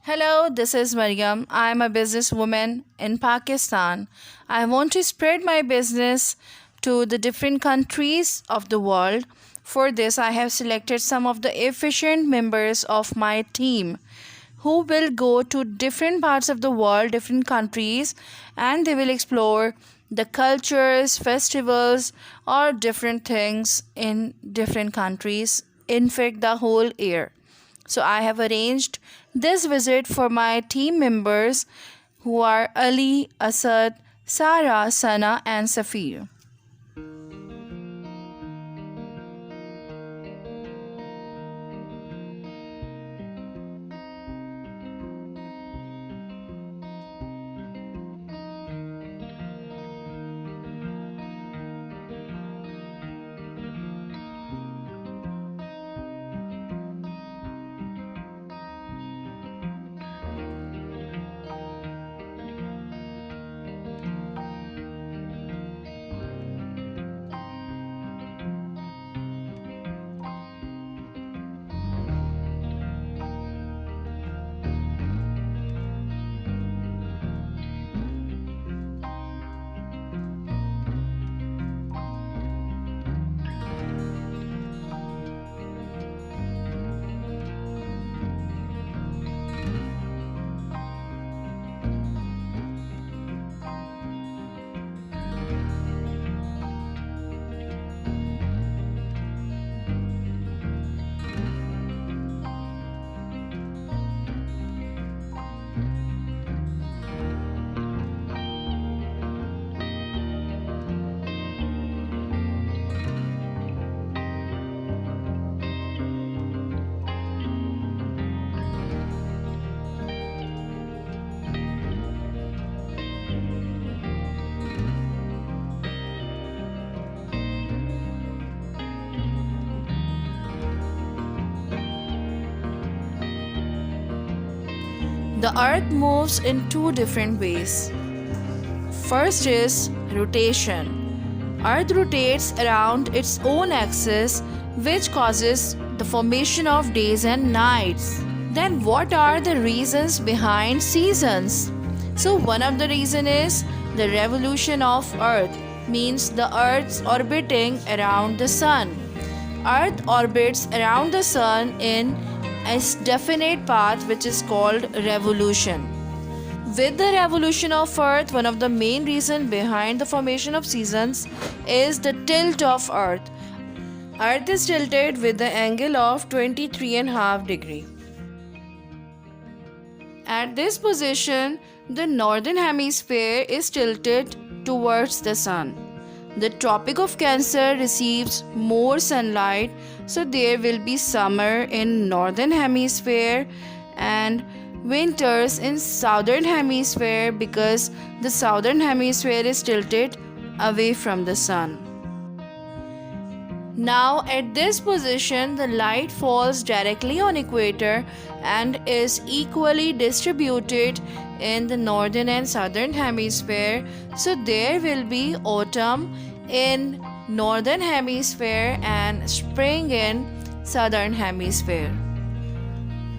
Hello, this is Mariam. I am a businesswoman in Pakistan. I want to spread my business to the different countries of the world. For this, I have selected some of the efficient members of my team who will go to different parts of the world, different countries, and they will explore the cultures, festivals, or different things in different countries, in fact, the whole year. So I have arranged this visit for my team members who are Ali, Asad, Sarah, Sana, and Safir. The earth moves in two different ways. First is rotation. Earth rotates around its own axis, which causes the formation of days and nights. Then what are the reasons behind seasons? So one of the reason is the revolution of earth, means the earth's orbiting around the sun. Earth orbits around the sun in a definite path which is called revolution. With the revolution of earth, one of the main reasons behind the formation of seasons is the tilt of earth. Earth is tilted with the angle of 23.5 degree. At this position, the northern hemisphere is tilted towards the sun. The Tropic of Cancer receives more sunlight, so there will be summer in northern hemisphere and winters in southern hemisphere because the southern hemisphere is tilted away from the sun. Now at this position, the light falls directly on equator and is equally distributed in the northern and southern hemisphere. So there will be autumn in northern hemisphere and spring in southern hemisphere.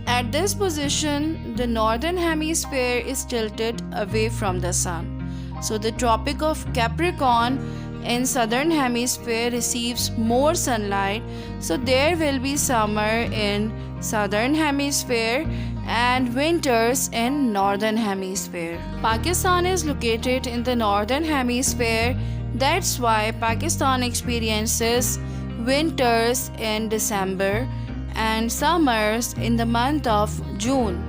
At this position, the northern hemisphere is tilted away from the sun. So the Tropic of Capricorn in southern hemisphere receives more sunlight, so there will be summer in southern hemisphere and winters in northern hemisphere. Pakistan is located in the northern hemisphere. That's why Pakistan experiences winters in December and summers in the month of June.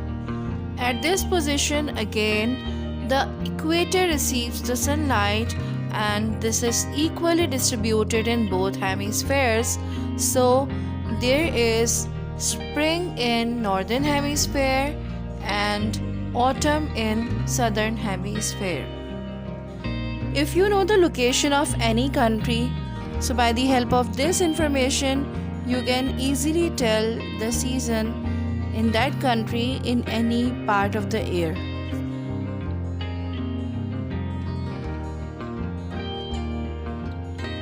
At this position again, the equator receives the sunlight and this is equally distributed in both hemispheres. So there is spring in northern hemisphere and autumn in southern hemisphere. If you know the location of any country, so by the help of this information, you can easily tell the season in that country in any part of the year.